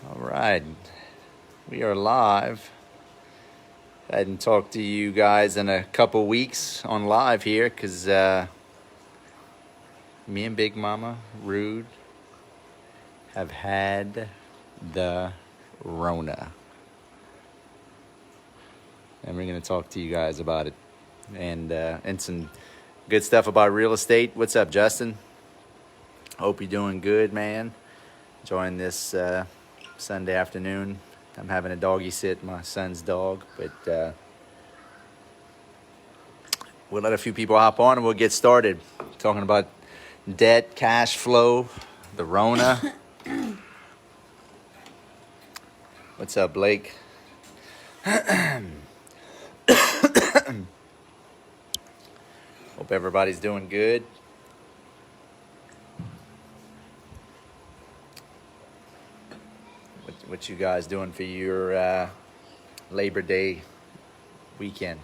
All right, we are live. I hadn't talked to you guys in a couple weeks on live here because me and Big Mama Rood have had the Rona, and we're gonna talk to you guys about it and some good stuff about real estate. What's up, Justin? Hope you're doing good, man. Enjoying this Sunday afternoon. I'm having a doggy sit my son's dog, but we'll let a few people hop on and we'll get started. Talking about debt, cash flow, the Rona. What's up, Blake? Hope everybody's doing good. What you guys doing for your Labor Day weekend?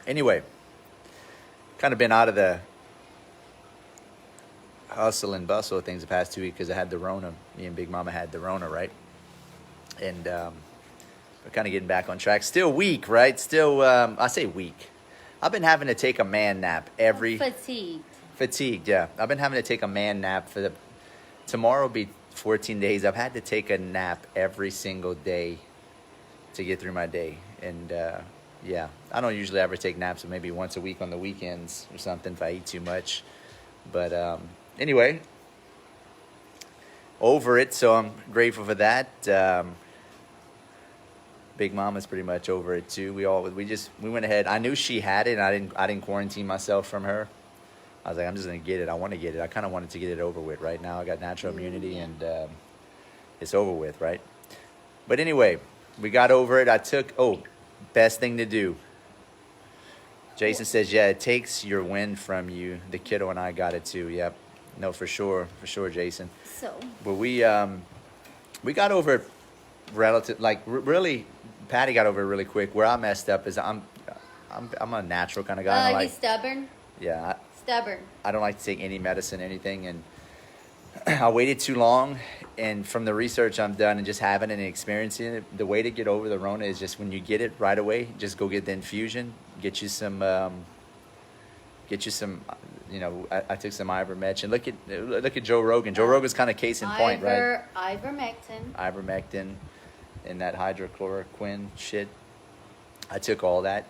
Anyway, kind of been out of the hustle and bustle of things the past 2 weeks because I had the Rona. Me and Big Mama had the Rona, right? And we're kind of getting back on track. Still weak, right? Still, I say weak. I've been having to take a man nap every... Fatigued, yeah. I've been having to take a man nap for the... Tomorrow will be 14 days. I've had to take a nap every single day to get through my day. And yeah, I don't usually ever take naps, but maybe once a week on the weekends or something if I eat too much. But anyway, over it, so I'm grateful for that. Big Mama's pretty much over it too. We went ahead. I knew she had it, and I didn't quarantine myself from her. I was like, I'm just gonna get it. I want to get it. I kind of wanted to get it over with. Right now, I got natural immunity, and it's over with, right? But anyway, we got over it. Best thing to do. Jason says, yeah, it takes your wind from you. The kiddo and I got it too. Yep. No, for sure, Jason. So. But we got over it really. Patty got over it really quick. Where I messed up is I'm a natural kind of guy. He's stubborn. Yeah. Stubborn. I don't like to take any medicine, anything, and I waited too long. And from the research I'm done and just having it and experiencing it, the way to get over the Rona is just when you get it right away, just go get the infusion, get you some. I took some ivermectin. Look at Joe Rogan. Joe Rogan's kind of case in point, right? Ivermectin, and that hydrochloroquine shit. I took all that.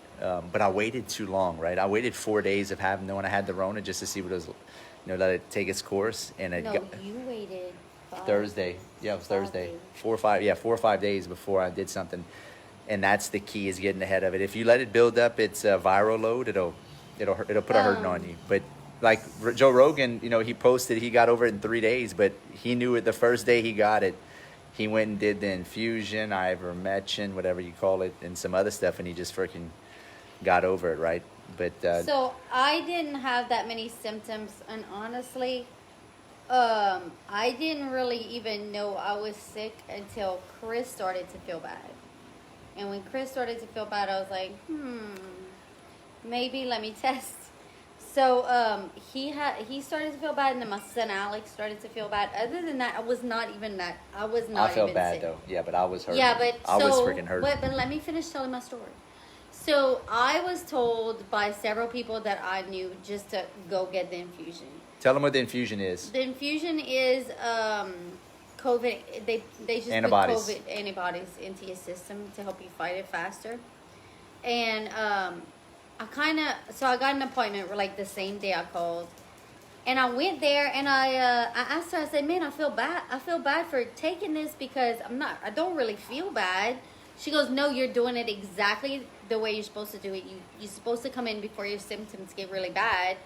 But I waited too long, right? I waited 4 days of knowing I had the Rona just to see what it was, let it take its course. And you waited Thursday. Yeah, it was Thursday. Days. 4 or 5 days before I did something. And that's the key, is getting ahead of it. If you let it build up its viral load, it'll put a hurting on you. But like Joe Rogan, he posted he got over it in 3 days, but he knew it the first day he got it. He went and did the infusion, ivermectin, whatever you call it, and some other stuff, and he just freaking got over it, right? But so I didn't have that many symptoms, and honestly, I didn't really even know I was sick until Chris started to feel bad. And when Chris started to feel bad, I was like, maybe let me test. So he started to feel bad, and then my son Alex started to feel bad. Other than that, I was not even that. I was not. I felt even bad sick. Though. Yeah, but I was hurt. Yeah, but I was freaking hurt. But let me finish telling my story. So I was told by several people that I knew just to go get the infusion. Tell them what the infusion is. The infusion is COVID. They just antibodies. put COVID antibodies into your system to help you fight it faster. And I got an appointment like the same day I called. And I went there and I asked her, I said, man, I feel bad for taking this because I don't really feel bad. She goes, no, you're doing it exactly the way you're supposed to do it. You're supposed to come in before your symptoms get really bad.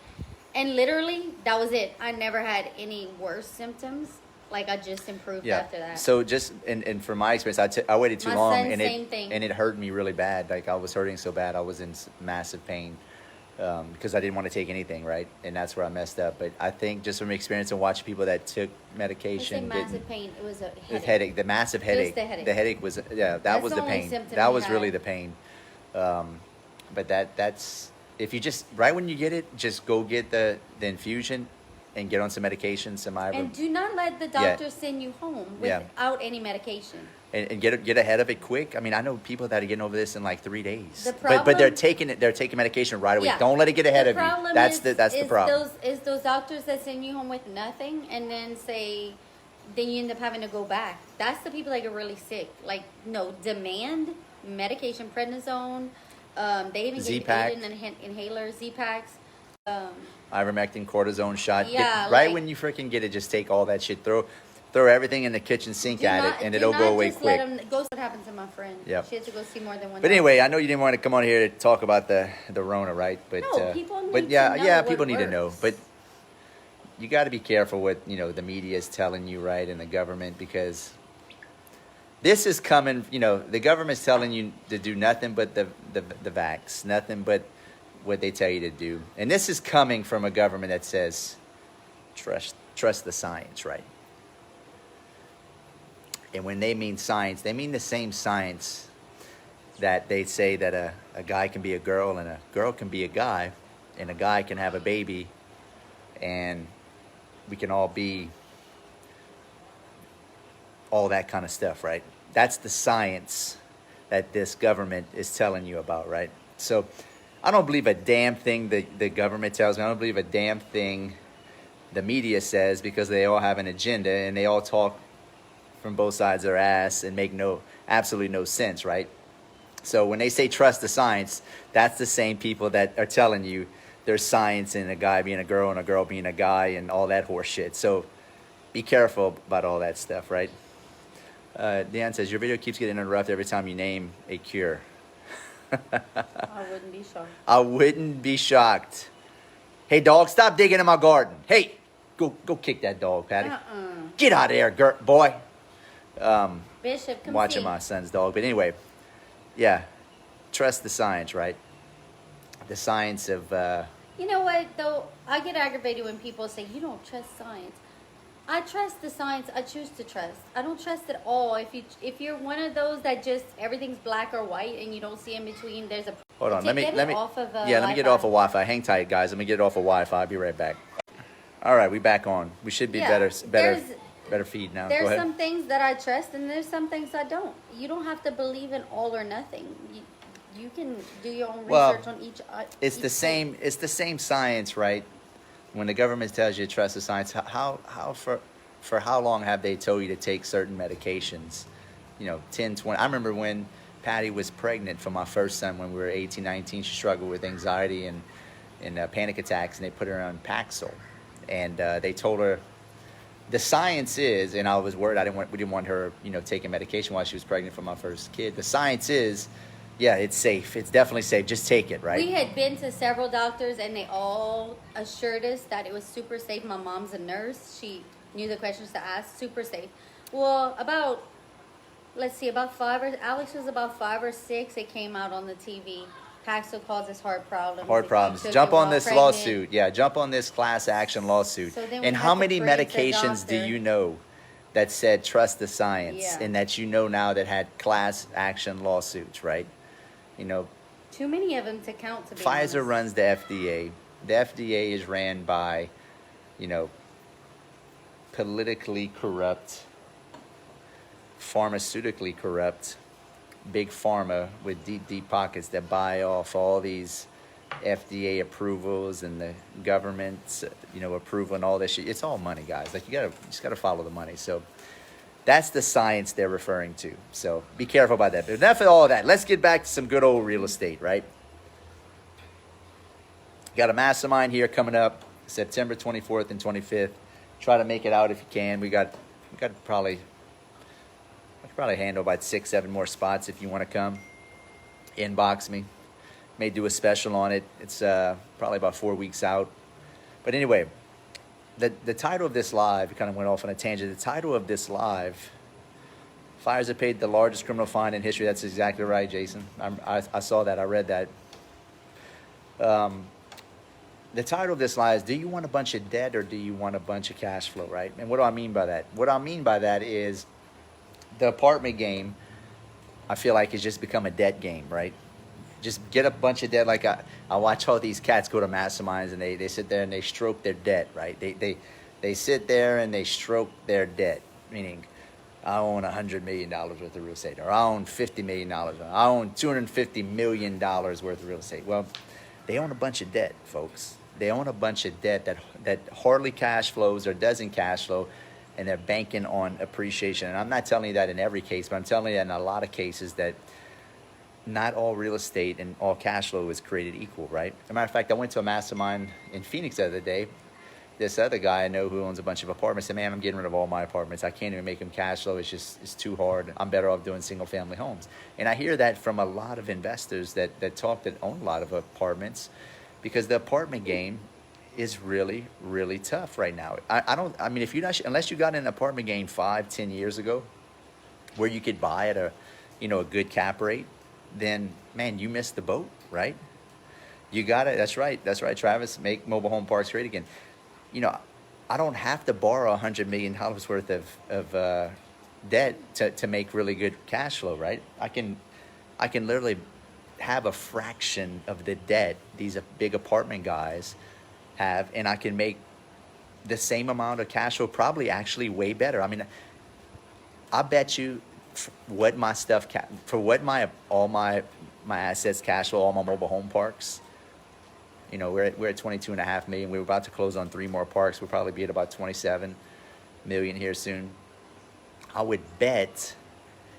And literally, that was it. I never had any worse symptoms. Like, I just improved after that. So just, and from my experience, I waited too long. And same thing. And it hurt me really bad. Like, I was hurting so bad. I was in massive pain because I didn't want to take anything, right? And that's where I messed up. But I think just from experience and watching people that took medication. Massive pain. It was a headache. The massive headache. Just the headache. The headache was, that was the pain. That was really the pain. But that's, if you just, right when you get it, just go get the infusion. and get on some medication, some And do not let the doctor send you home Yeah. without any medication. and get ahead of it quick. I mean, I know people that are getting over this in like 3 days. The But they're problem- taking medication right away. Yeah. Don't let it get ahead of you. problem That's is, the problem. Those doctors that send you home with nothing and then say, then you end up having to go back. That's the people that get really sick. Like, no, demand medication, prednisone. They even Z-Pack. get inhalers, Z-Packs. Ivermectin, cortisone shot. Yeah, Right like- when you freaking get it, just take all that shit. Throw everything in the kitchen sink at it, and it'll go away quick. What happened to my friend. Yep. She had to go see more than one But doctor. anyway, I know you didn't want to come on here to talk about the Rona, right? But No, people need but to yeah, know yeah, what people need to know. works. But you got to be careful what the media is telling you, right, and the government, because this is coming. The government's telling you to do nothing but the vax, nothing but what they tell you to do, and this is coming from a government that says trust the science, right? And when they mean science, they mean the same science that they say that a guy can be a girl and a girl can be a guy, and a guy can have a baby, and we can all be all that kind of stuff, right? That's the science that this government is telling you about, right? So I don't believe a damn thing the government tells me. I don't believe a damn thing the media says, because they all have an agenda and they all talk from both sides of their ass and make absolutely no sense, right? So when they say trust the science, that's the same people that are telling you there's science in a guy being a girl and a girl being a guy and all that horse shit. So be careful about all that stuff, right? Dan says, your video keeps getting interrupted every time you name a cure. I wouldn't be shocked. I wouldn't be shocked. Hey, dog, stop digging in my garden. Hey, go kick that dog, Patty. Get out of there, boy. Bishop, come Watching see. my son's dog. But anyway, yeah, trust the science, right? The science of... You know what, though? I get aggravated when people say, you don't trust science. I trust the science I choose to trust. I don't trust it all. If you're one of those that just everything's black or white and you don't see in between, there's a... Hold on, let me off of, let me get off of Wi-Fi. Hang tight, guys. Let me get it off of Wi-Fi. I'll be right back. All right, we back on. We should be better feed now. Go There's ahead. some things that I trust and there's some things I don't. You don't have to believe in all or nothing. You can do your own research on each. It's the same. It's the same science, right? When the government tells you to trust the science, for how long have they told you to take certain medications? 10, 20. I remember when Patty was pregnant for my first son when we were 18, 19. She struggled with anxiety and panic attacks, and they put her on Paxil. And they told her, the science is, and I was worried. We didn't want her, taking medication while she was pregnant for my first kid. The science is, yeah, it's safe. It's definitely safe. Just take it, right? We had been to several doctors, and they all assured us that it was super safe. My mom's a nurse. She knew the questions to ask. Super safe. Well, Alex was about 5 or 6. It came out on the TV. Paxil causes heart problems. Heart problems. Took Jump you on while this pregnant. lawsuit. Yeah, jump on this class action lawsuit. So then we And had how to many bring the medications do doctor. you know that said trust the science, Yeah. and that now that had class action lawsuits, right? Too many of them to count, to be Pfizer honest. runs the FDA. The FDA is ran by, politically corrupt, pharmaceutically corrupt, big pharma with deep pockets that buy off all these FDA approvals and the government's, approval and all this shit. It's all money, guys. Like, you just gotta follow the money. So that's the science they're referring to. So be careful about that. But enough of all of that. Let's get back to some good old real estate, right? Got a mastermind here coming up September 24th and 25th. Try to make it out if you can. I could probably handle about 6, 7 more spots if you want to come. Inbox me. May do a special on it. It's probably about 4 weeks out. But anyway, the title of this live, kind of went off on a tangent. The title of this live, fires have paid the largest criminal fine in history. That's exactly right, Jason. I saw that. I read that. The title of this live is, do you want a bunch of debt or do you want a bunch of cash flow, right? And what do I mean by that? What I mean by that is the apartment game, I feel like, has just become a debt game, right? Just get a bunch of debt. Like I watch all these cats go to masterminds and they sit there and they stroke their debt, right? They sit there and they stroke their debt, meaning I own $100 million worth of real estate, or I own $50 million, I own $250 million worth of real estate. Well, they own a bunch of debt, folks. They own a bunch of debt that hardly cash flows or doesn't cash flow, and they're banking on appreciation. And I'm not telling you that in every case, but I'm telling you that in a lot of cases that not all real estate and all cash flow is created equal, right? As a matter of fact, I went to a mastermind in Phoenix the other day. This other guy I know who owns a bunch of apartments said, man, I'm getting rid of all my apartments. I can't even make them cash flow. It's too hard. I'm better off doing single family homes. And I hear that from a lot of investors that own a lot of apartments, because the apartment game is really, really tough right now. I mean, if you're not, unless you got in an apartment game 5-10 years ago where you could buy at a good cap rate, then man, you missed the boat, right? You got it. That's right, Travis. Make mobile home parks great again. I don't have to borrow $100 million worth of debt to make really good cash flow, right? I can literally have a fraction of the debt these big apartment guys have, and I can make the same amount of cash flow, probably actually way better. I mean, I bet you what my stuff all my assets cash flow, all my mobile home parks. We're at 22.5 million. We're about to close on 3 more parks. We'll probably be at about 27 million here soon. I would bet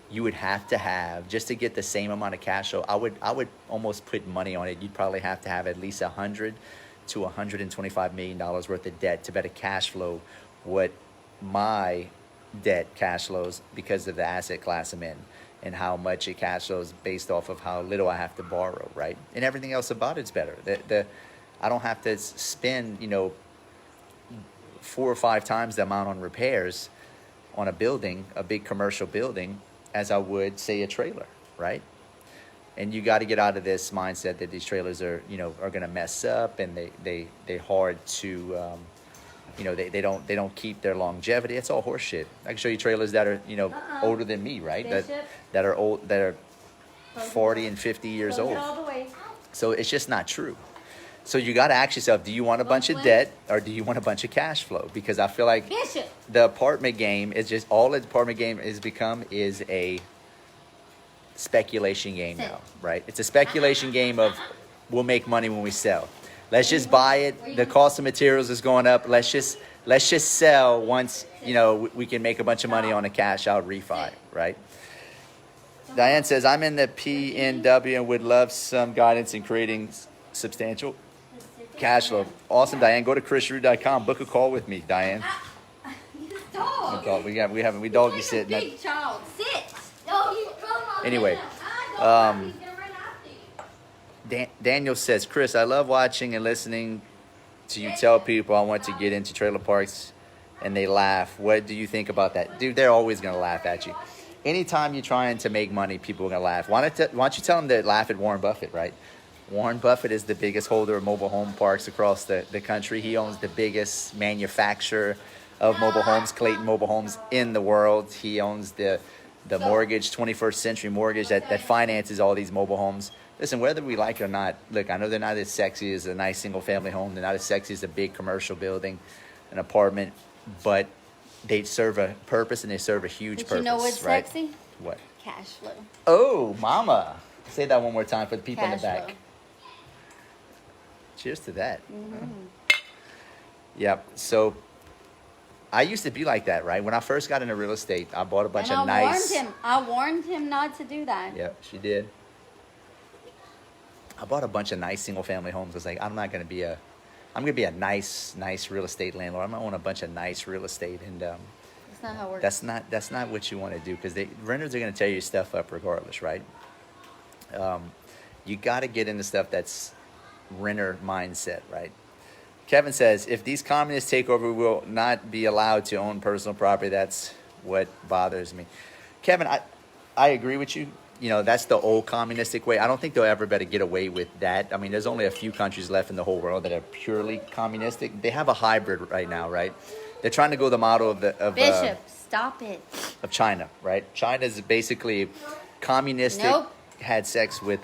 you would have to have, just to get the same amount of cash flow, I would almost put money on it. You'd probably have to have at least $100 to $125 million worth of debt to better cash flow what my debt cash flows, because of the asset class I'm in and how much it cash flows based off of how little I have to borrow, right? And everything else about it's better. I don't have to spend 4 or 5 times the amount on repairs on a building, a big commercial building, as I would, say, a trailer, right? And you got to get out of this mindset that these trailers are going to mess up, and they're hard to they don't keep their longevity. It's all horseshit. I can show you trailers that are older than me, right? That are old, that are 40 and 50 years old. So it's just not true. So you got to ask yourself, do you want a bunch of debt or do you want a bunch of cash flow? Because I feel like the apartment game is just, all the apartment game has become is a speculation game now, right? It's a speculation game of we'll make money when we sell. Let's just buy it. The cost of materials is going up. Let's just sell once we can make a bunch of money on a cash out refi, right? Diane says, I'm in the PNW and would love some guidance in creating substantial cash flow. Awesome, Diane. Go to chrisrood.com. Book a call with me, Diane. Dog. We doggy sit. Big child. Sit. Anyway, Daniel says, Chris, I love watching and listening to you tell people I want to get into trailer parks and they laugh. What do you think about that? Dude, they're always going to laugh at you. Anytime you're trying to make money, people are going to laugh. Why don't you tell them to laugh at Warren Buffett, right? Warren Buffett is the biggest holder of mobile home parks across the country. He owns the biggest manufacturer of mobile homes, Clayton Mobile Homes, in the world. He owns the mortgage, 21st Century Mortgage, that finances all these mobile homes. Listen, whether we like it or not, look, I know they're not as sexy as a nice single-family home. They're not as sexy as a big commercial building, an apartment, but they serve a purpose and they serve a huge purpose. You know what's sexy? What? Cash flow. Oh, mama. Say that one more time for the people in the back. Flow. Cheers to that. Mm-hmm. Yep. So I used to be like that, right? When I first got into real estate, I bought a bunch of nice... I warned him not to do that. Yep, she did. I bought a bunch of nice single-family homes. I was like, I'm going to be a nice real estate landlord. I'm going to own a bunch of nice real estate. And that's not how it works. That's not what you want to do, because renters are going to tear your stuff up regardless, right? You got to get into stuff that's renter mindset, right? Kevin says, if these communists take over, we will not be allowed to own personal property. That's what bothers me. Kevin, I agree with you. That's the old communistic way. I don't think they'll ever better get away with that. I mean, there's only a few countries left in the whole world that are purely communistic. They have a hybrid right now, right? They're trying to go the model of Bishop, stop it. Of China, right? China's basically communistic. Nope. Had sex with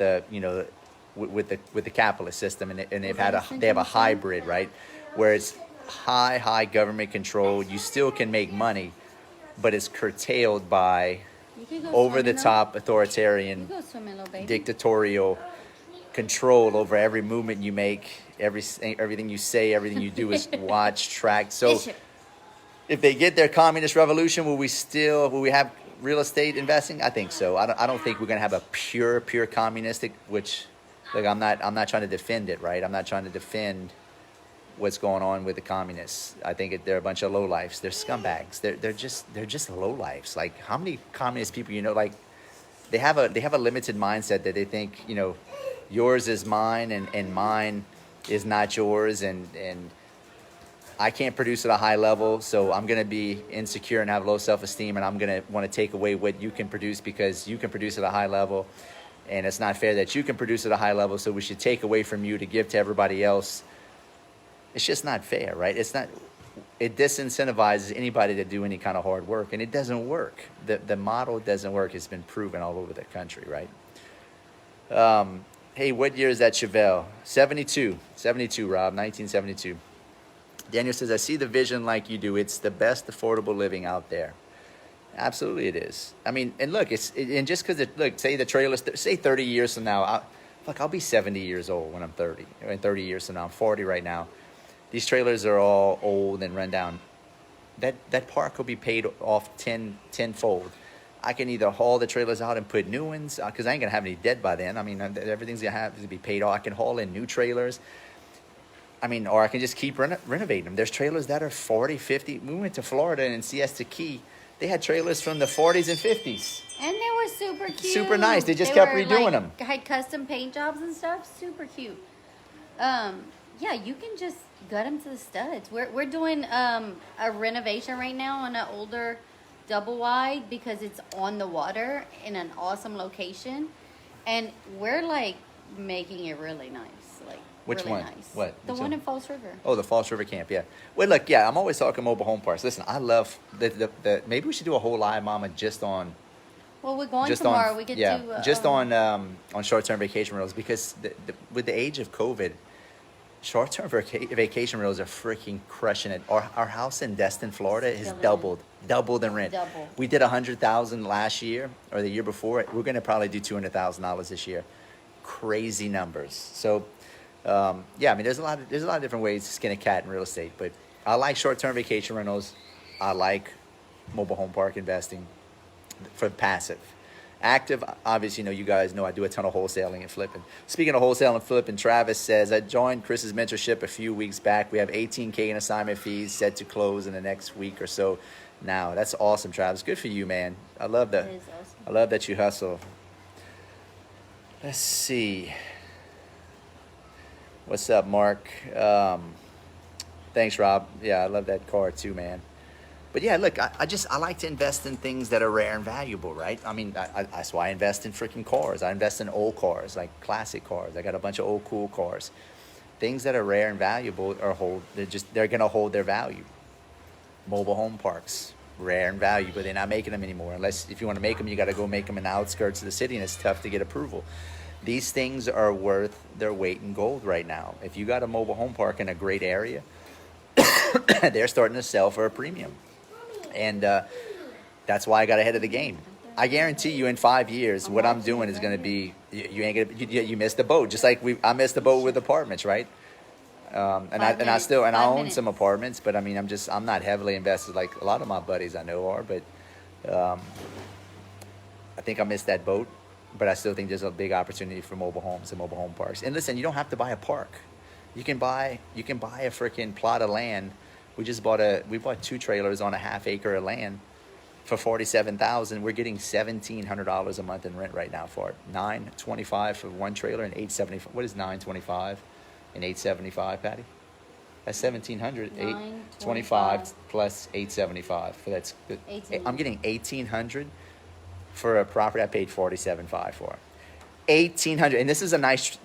with the capitalist system, and they've that had essential they have a machine? hybrid, right, where it's high government control. You still can make money, but it's curtailed by You can go over the swimming, though. top You authoritarian go swimming, little baby. dictatorial control over every movement you make, everything you say, everything you do is watched, tracked. So Bishop. if they get their communist revolution, will we have real estate investing? I think so. I don't think we're going to have a pure communistic, which, like, I'm not trying to defend it, right? I'm not trying to defend what's going on with the communists. I think they're a bunch of lowlifes. They're scumbags. They're just lowlifes. Like, how many communist people, like, they have a limited mindset that they think, yours is mine and mine is not yours, and I can't produce at a high level, so I'm going to be insecure and have low self-esteem, and I'm going to want to take away what you can produce because you can produce at a high level, and it's not fair that you can produce at a high level, so we should take away from you to give to everybody else. It's just not fair, right? It disincentivizes anybody to do any kind of hard work, and it doesn't work. The model doesn't work. It's been proven all over the country, right? Hey, what year is that Chevelle? 72, Rob, 1972. Daniel says, I see the vision like you do. It's the best affordable living out there. Absolutely it is. I mean, and look, and just because say the trailers, say 30 years from now, I'll be 70 years old when I'm 30. And 30 years from now, I'm 40 right now. These trailers are all old and run down. That park will be paid off tenfold. I can either haul the trailers out and put new ones, because I ain't going to have any debt by then. I mean, everything's going to have to be paid off. I can haul in new trailers. I mean, or I can just keep renovating them. There's trailers that are 40, 50. We went to Florida and Siesta Key. They had trailers from the 40s and 50s. And they were super cute. Super nice. They just kept redoing them. Had custom paint jobs and stuff. Super cute. Yeah, you can just gut them to the studs. We're doing a renovation right now on an older double wide because it's on the water in an awesome location, and we're like making it really nice. Like, which really one? Nice. What? The one in Falls River. Oh, the Falls River camp, yeah. Well, look, yeah, I'm always talking mobile home parks. Listen, I love the maybe we should do a whole live, Mama, just on. Well, we're going tomorrow. We could do just on short-term vacation rentals, because with the age of COVID, short-term vacation rentals are freaking crushing it. Our house in Destin, Florida, has doubled in rent. Double. We did $100,000 last year or the year before. We're going to probably do $200,000 this year. Crazy numbers. So, yeah, I mean, there's a lot of different ways to skin a cat in real estate, but I like short-term vacation rentals. I like mobile home park investing for passive. Active, obviously, you guys know I do a ton of wholesaling and flipping. Speaking of wholesaling and flipping, Travis says, I joined Chris's mentorship a few weeks back. We have $18K in assignment fees set to close in the next week or so. Now, that's awesome, Travis. Good for you, man. I love that. That is awesome. I love that you hustle. Let's see. What's up, Mark? Thanks, Rob. Yeah, I love that car too, man. But yeah, look, I like to invest in things that are rare and valuable, right? I mean, that's why I invest in freaking cars. I invest in old cars, like classic cars. I got a bunch of old cool cars. Things that are rare and valuable they're gonna hold their value. Mobile home parks, rare and valuable, they're not making them anymore. Unless if you want to make them, you got to go make them in the outskirts of the city, and it's tough to get approval. These things are worth their weight in gold right now. If you got a mobile home park in a great area, they're starting to sell for a premium. And that's why I got ahead of the game. I guarantee you, in 5 years, what I'm doing is going to be you missed the boat. Just like I missed the boat with apartments, right? I own some apartments, but I mean, I'm not heavily invested like a lot of my buddies I know are. But I think I missed that boat. But I still think there's a big opportunity for mobile homes and mobile home parks. And listen, you don't have to buy a park. You can buy a freaking plot of land. We bought 2 trailers on a half acre of land for $47,000. We're getting $1,700 a month in rent right now for it. $925 for one trailer and $875. What is $925 and $875, Patty? That's $1,700. $825 plus $875. For that's good. I'm getting $1,800 for a property I paid $47,500 for. $1,800, and this is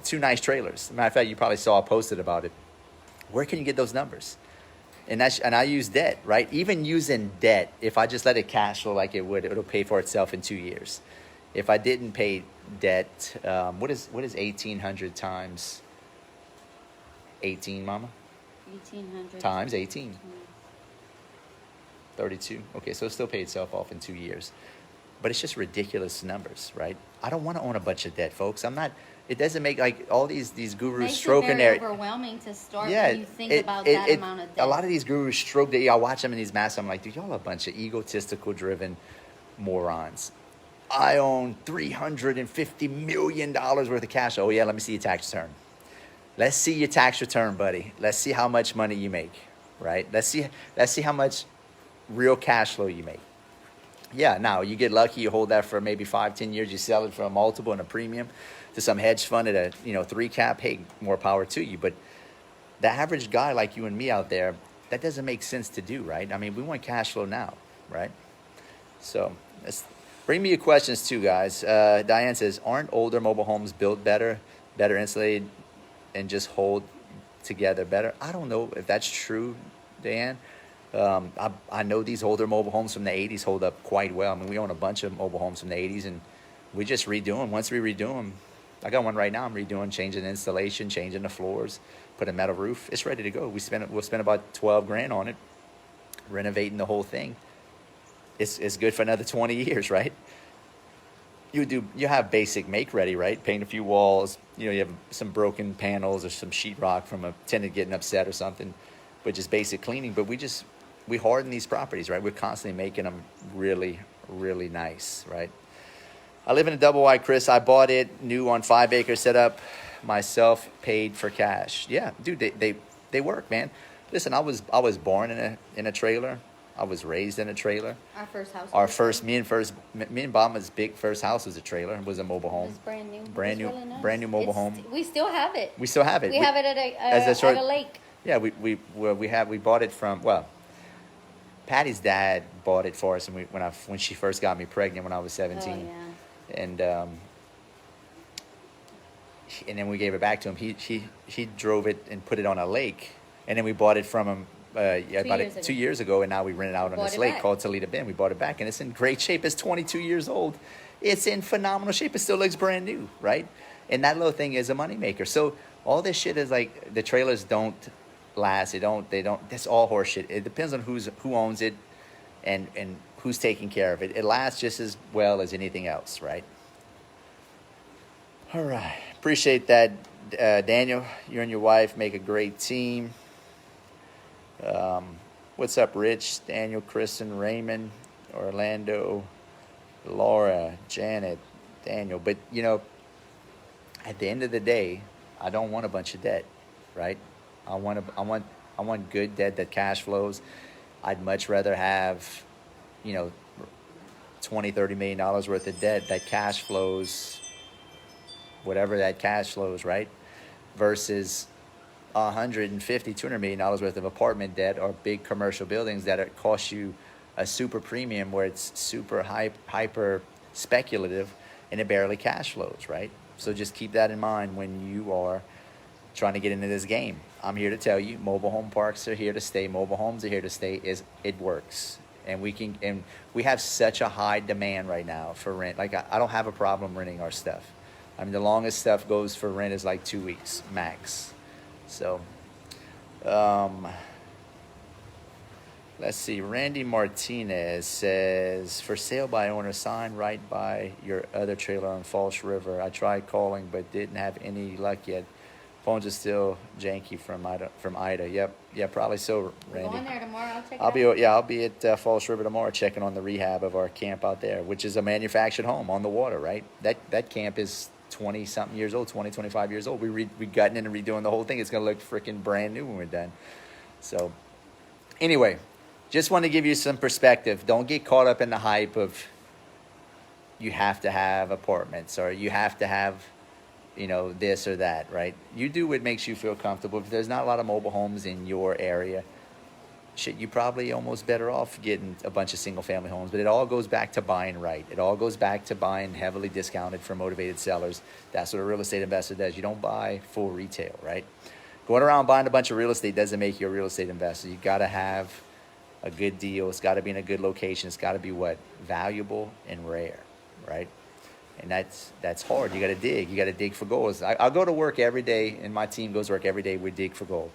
2 nice trailers. Matter of fact, you probably saw I posted about it. Where can you get those numbers? And I use debt, right? Even using debt, if I just let it cash flow like it would, it'll pay for itself in 2 years. if I didn't pay debt, what is 1,800 times 18, Mama? 1,800 Times 18. 32. Okay, so it still paid itself off in 2 years. But it's just ridiculous numbers, right? I don't want to own a bunch of debt, folks. I'm not. It doesn't make like all these gurus makes stroking it very their. overwhelming to start Yeah, when you think about that amount of debt. A lot of these gurus stroke that. I watch them in these masks. I'm like, dude, y'all are a bunch of egotistical, driven morons. I own $350 million worth of cash. Oh yeah, let me see your tax return. Let's see your tax return, buddy. Let's see how much money you make, right? Let's see how much real cash flow you make. Yeah, now you get lucky, you hold that for maybe 5-10 years, you sell it for a multiple and a premium to some hedge fund at a 3 cap. Hey, more power to you. But the average guy like you and me out there, that doesn't make sense to do, right? I mean, we want cash flow now, right? So bring me your questions too, guys. Diane says, aren't older mobile homes built better insulated, and just hold together better? I don't know if that's true, Diane. I know these older mobile homes from the 80s hold up quite well. I mean, we own a bunch of mobile homes from the 80s, and we just redo them. Once we redo them, I got one right now I'm redoing, changing the installation, changing the floors, put a metal roof. It's ready to go. We'll spend about 12 grand on it, renovating the whole thing. It's good for another 20 years, right? You have basic make ready, right? Paint a few walls. You have some broken panels or some sheetrock from a tenant getting upset or something, but just basic cleaning. But we harden these properties, right? We're constantly making them really, really nice, right? I live in a double wide, Chris. I bought it new on 5 acre setup myself, paid for cash. Yeah, dude, they work, man. Listen, I was born in a trailer. I was raised in a trailer. Our first house. Me and Bama's big first house was a trailer. It was a mobile home. It's brand new. Brand new, really nice. brand new mobile home. We still have it. We still have it. We have it at a lake. Yeah, we bought it from, well, Patty's dad bought it for us, and when she first got me pregnant when I was 17. Oh, yeah. And then we gave it back to him. He drove it and put it on a lake, and then we bought it from him about 2 years ago, and now we rent it out on this lake called Toledo Bend. We bought it back, and it's in great shape. It's 22 years old. It's in phenomenal shape. It still looks brand new, right? And that little thing is a moneymaker. So all this shit is like, the trailers don't last. They don't. That's all horseshit. It depends on who owns it, and who's taking care of it. It lasts just as well as anything else, right? All right. Appreciate that, Daniel. You and your wife make a great team. What's up, Rich, Daniel, Kristen, Raymond, Orlando, Laura, Janet, Daniel? But at the end of the day, I don't want a bunch of debt, right? I want good debt that cash flows. I'd much rather have, $20-30 million worth of debt that cash flows, whatever that cash flows, right? Versus $150-200 million worth of apartment debt or big commercial buildings that cost you a super premium, where it's super hyper speculative and it barely cash flows, right? So just keep that in mind when you are trying to get into this game. I'm here to tell you, mobile home parks are here to stay. Mobile homes are here to stay. It works, and we have such a high demand right now for rent. Like, I don't have a problem renting our stuff. I mean, the longest stuff goes for rent is like 2 weeks max. So, let's see. Randy Martinez says, for sale by owner, sign right by your other trailer on Falls River. I tried calling but didn't have any luck yet. Phones are still janky from Ida. Yep. Yeah, probably so, Randy. Go in there tomorrow. I'll check it out. I'll be at Falls River tomorrow, checking on the rehab of our camp out there, which is a manufactured home on the water, right? That camp is 20-something years old, 25 years old. We gutting in and redoing the whole thing. It's going to look freaking brand new when we're done. So, anyway, just want to give you some perspective. Don't get caught up in the hype of you have to have apartments or you have to have, this or that, right? You do what makes you feel comfortable. If there's not a lot of mobile homes in your area, you're probably almost better off getting a bunch of single-family homes. But it all goes back to buying right. It all goes back to buying heavily discounted for motivated sellers. That's what a real estate investor does. You don't buy full retail, right? Going around buying a bunch of real estate doesn't make you a real estate investor. You got to have a good deal. It's got to be in a good location. It's got to be valuable and rare, right? And that's hard. You got to dig. You got to dig for gold. I go to work every day, and my team goes to work every day. We dig for gold.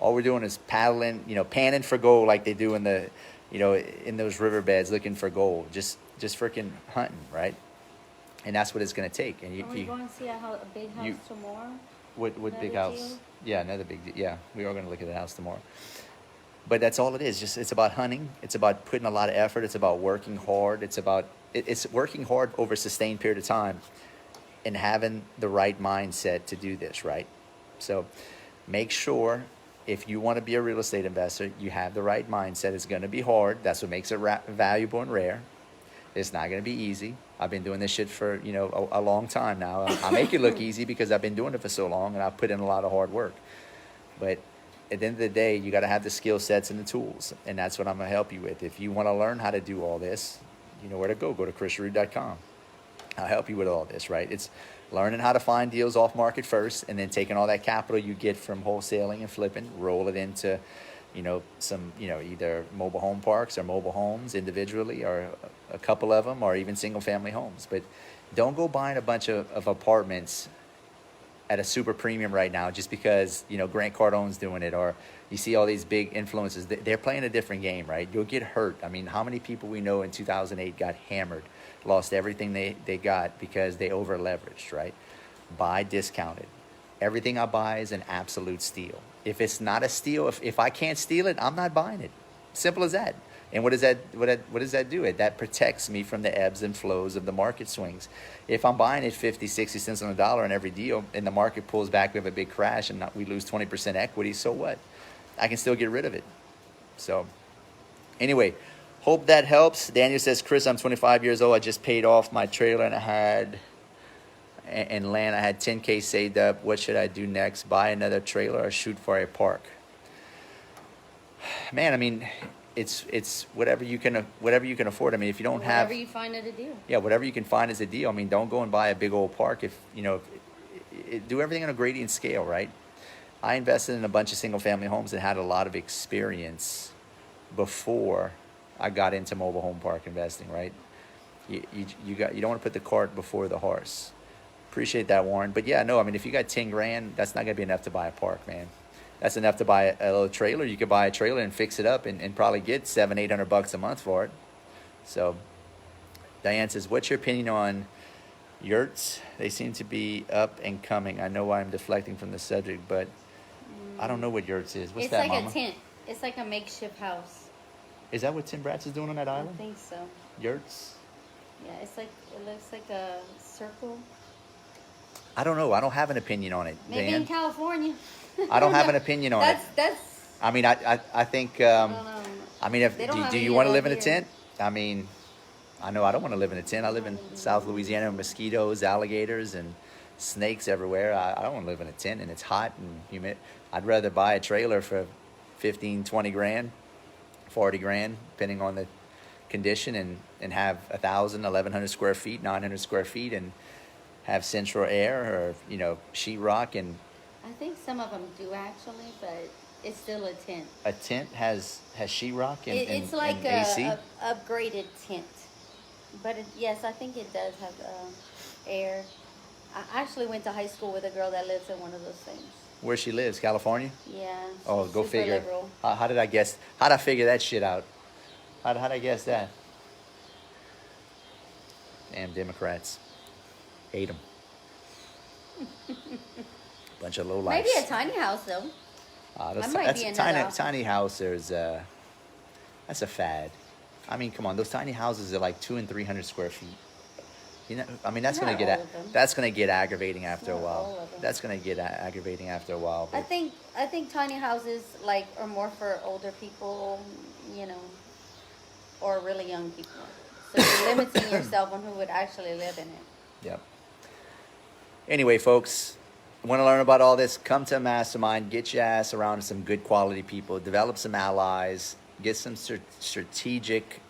All we're doing is paddling, panning for gold like they do in the, in those riverbeds looking for gold. Just freaking hunting, right? And that's what it's going to take. And Are we going to see a big house tomorrow? What big house? Deal? Yeah, another big deal. Yeah, we are going to look at the house tomorrow. But that's all it is. Just it's about hunting. It's about putting a lot of effort. It's about working hard. It's working hard over a sustained period of time and having the right mindset to do this, right? So make sure if you want to be a real estate investor, you have the right mindset. It's going to be hard. That's what makes it valuable and rare. It's not going to be easy. I've been doing this shit for, a long time now. I make it look easy because I've been doing it for so long and I've put in a lot of hard work. But at the end of the day, you got to have the skill sets and the tools. And that's what I'm going to help you with. If you want to learn how to do all this, you know where to go. Go to chrisrood.com. I'll help you with all this, right? It's learning how to find deals off market first, and then taking all that capital you get from wholesaling and flipping, roll it into, some, either mobile home parks or mobile homes individually, or a couple of them, or even single family homes. But don't go buying a bunch of apartments at a super premium right now just because, Grant Cardone's doing it, or you see all these big influencers. They're playing a different game, right? You'll get hurt. I mean, how many people we know in 2008 got hammered, lost everything they got because they over leveraged, right? Buy discounted. Everything I buy is an absolute steal. If it's not a steal, if I can't steal it, I'm not buying it. Simple as that. And what does that do? That protects me from the ebbs and flows of the market swings. If I'm buying it 50, 60 cents on the dollar in every deal, and the market pulls back, we have a big crash, and we lose 20% equity, so what? I can still get rid of it. So anyway, hope that helps. Daniel says, Chris, I'm 25 years old. I just paid off my trailer and land. I had 10K saved up. What should I do next? Buy another trailer or shoot for a park? Man, I mean, it's whatever you can afford. I mean, if you don't have whatever you find is a deal. Yeah, whatever you can find is a deal. I mean, don't go and buy a big old park. Do everything on a gradient scale, right? I invested in a bunch of single family homes and had a lot of experience before I got into mobile home park investing, right? You don't want to put the cart before the horse. Appreciate that, Warren. But yeah, no, I mean, if you got 10 grand, that's not going to be enough to buy a park, man. That's enough to buy a little trailer. You could buy a trailer and fix it up and probably get $700-800 a month for it. So Diane says, what's your opinion on yurts? They seem to be up and coming. I know I'm deflecting from the subject, but I don't know what yurts is. What's that, Mama? It's like a tent. It's like a makeshift house. Is that what Tim Bratz is doing on that island? I think so. Yurts? Yeah, it looks like a circle. I don't know. I don't have an opinion on it. Maybe Dan. in California. I don't have an opinion on it. That's. I mean, I think. I don't know. I mean, do you want to live in a tent? I mean, I know I don't want to live in a tent. I live in South Louisiana with mosquitoes, alligators, and snakes everywhere. I don't want to live in a tent, and it's hot and humid. I'd rather buy a trailer for 15, 20 grand, 40 grand, depending on the condition, and have 1,000, 1,100 square feet, 900 square feet, and have central air or, sheetrock. And I think some of them do actually, but it's still a tent. A tent has sheetrock and it's like and AC? a upgraded tent. But yes, I think it does have air. I actually went to high school with a girl that lives in one of those things. Where she lives, California? Yeah. Oh, go super figure. Liberal. How did I guess? How'd I figure that shit out? How'd I guess that? Damn Democrats. Hate them. Bunch of low lives. Maybe a tiny house though. That's a tiny house. That's a fad. I mean, come on, those tiny houses are like 200 and 300 square feet. I mean, that's gonna get aggravating after a while. That's gonna get aggravating after a while. I think tiny houses are more for older people, or really young people. So you're limiting yourself on who would actually live in it. Yep. Anyway, folks, want to learn about all this? Come to a mastermind. Get your ass around some good quality people. Develop some allies. Get some strategic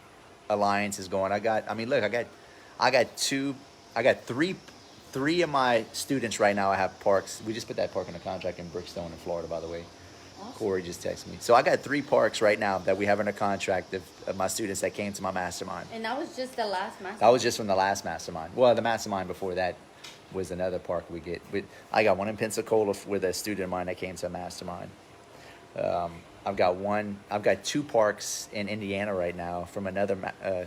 alliances going. I got three of my students right now. I have parks. We just put that park in a contract in Brickstone in Florida, by the way. Awesome. Corey just texted me. So I got 3 parks right now that we have under contract of my students that came to my mastermind. And that was just the last mastermind. That was just from the last mastermind. Well, the mastermind before that was another park we get. But I got one in Pensacola with a student of mine that came to a mastermind. I've got 2 parks in Indiana right now from another a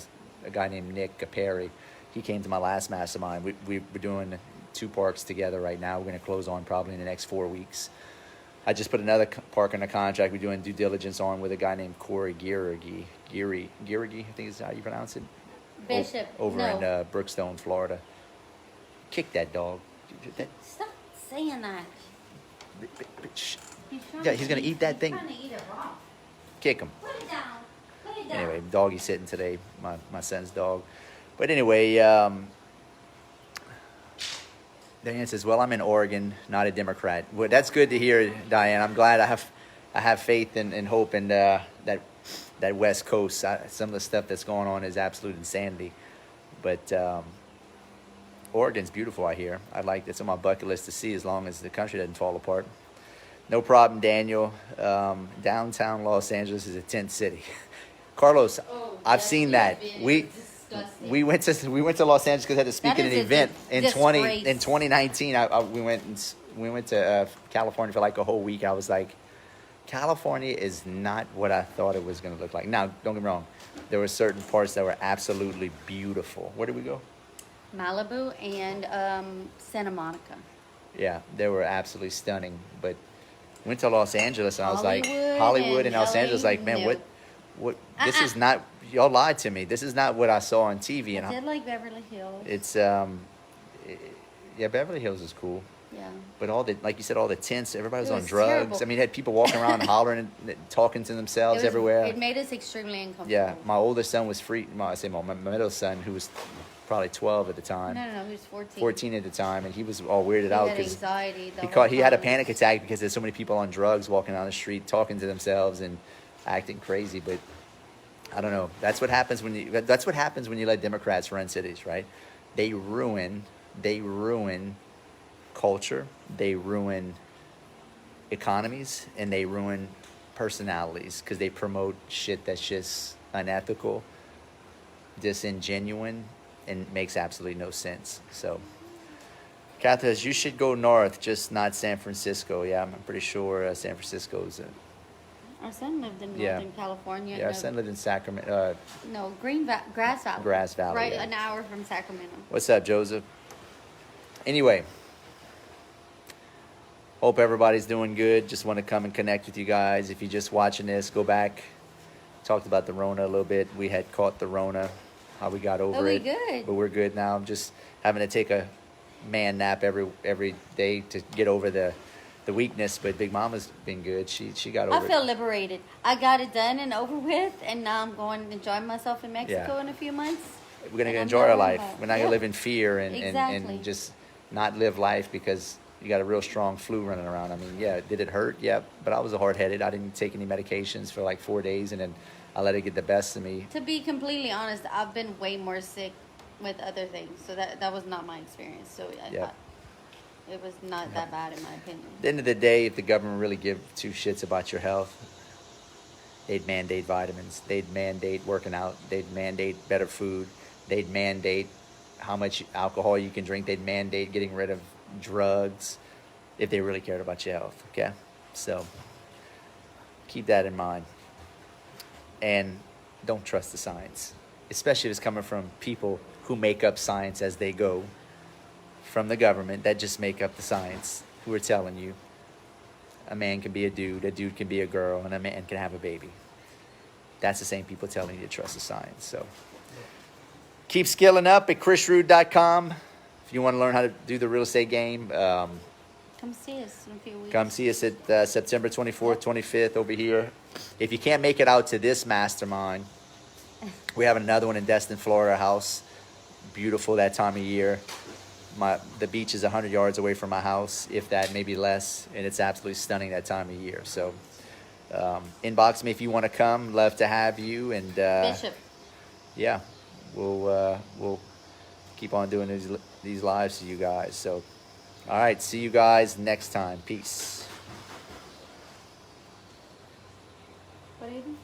guy named Nick Perry. He came to my last mastermind. We're doing 2 parks together right now. We're going to close on probably in the next 4 weeks. I just put another park under contract. We're doing due diligence on with a guy named Corey Geary, I think is how you pronounce it. Bishop. Over in Brookstone, Florida. Kick that dog. Stop saying that. He's going to eat that thing. He's trying to eat it raw. Kick him. Put it down. Put it down. Anyway, doggy's sitting today, my son's dog. But anyway, Diane says, well, I'm in Oregon, not a Democrat. Well, that's good to hear, Diane. I'm glad I have faith and hope in that West Coast. Some of the stuff that's going on is absolute insanity. But Oregon's beautiful, I hear. I'd like that's on my bucket list to see as long as the country doesn't fall apart. No problem, Daniel. Downtown Los Angeles is a tent city. Carlos, I've seen that. We went to Los Angeles because I had to speak at an event in 2019. We went to California for like a whole week. I was like, California is not what I thought it was going to look like. Now, don't get me wrong. There were certain parts that were absolutely beautiful. Where did we go? Malibu and Santa Monica. Yeah, they were absolutely stunning. But went to Los Angeles and I was like, Hollywood Hollywood and and Los Angeles, like, man, no. what? This is not. Y'all lied to me. This is not what I saw on TV. And I did like Beverly Hills. It's Beverly Hills is cool. Yeah. But like you said, all the tents, everybody was It on was drugs. terrible. I mean, had people walking around hollering and talking to themselves everywhere. It made us extremely uncomfortable. Yeah, my oldest son was free. My middle son, who was probably 12 at the time. No, he was 14. 14 at the time, and he was all weirded out He had because anxiety. he had a panic attack because there's so many people on drugs walking down the street talking to themselves and acting crazy. But I don't know. That's what happens when you let Democrats run cities, right? They ruin culture, they ruin economies, and they ruin personalities because they promote shit that's just unethical, disingenuine, and makes absolutely no sense. So Catherine says, you should go north, just not San Francisco. Yeah, I'm pretty sure San Francisco's Our son lived in Northern California. Yeah, our son lived in Sacramento. No, Grass Valley. Grass Valley. Right, yeah. an hour from Sacramento. What's up, Joseph? Anyway, hope everybody's doing good. Just want to come and connect with you guys. If you're just watching this, go back. Talked about the Rona a little bit. We had caught the Rona, how we got over it. Good. But we're good now. I'm just having to take a man nap every day to get over the weakness. But Big Mama's been good. She got over it. I feel liberated. I got it done and over with, and now I'm going to enjoy myself in Mexico in a few months. We're going to enjoy our life. We're not going to live in fear and just not live life because you got a real strong flu running around. I mean, yeah, did it hurt? Yeah, but I was hard-headed. I didn't take any medications for like 4 days, and then I let it get the best of me. To be completely honest, I've been way more sick with other things, so that was not my experience. So it was not that bad in my opinion. At the end of the day, if the government really give 2 shits about your health, they'd mandate vitamins. They'd mandate working out. They'd mandate better food. They'd mandate how much alcohol you can drink. They'd mandate getting rid of drugs if they really cared about your health, okay? So keep that in mind. And don't trust the science, especially if it's coming from people who make up science as they go, from the government that just make up the science, who are telling you a man can be a dude can be a girl, and a man can have a baby. That's the same people telling you to trust the science. So keep skilling up at chrisrood.com. If you want to learn how to do the real estate game, come see us in a few weeks. Come see us at September 24th, 25th over here. If you can't make it out to this mastermind, we have another one in Destin, Florida house. Beautiful that time of year. The beach is 100 yards away from my house, if that, maybe less, and it's absolutely stunning that time of year. So inbox me if you want to come. Love to have you. And Bishop. Yeah, we'll keep on doing these lives to you guys. So, all right, see you guys next time. Peace. baby.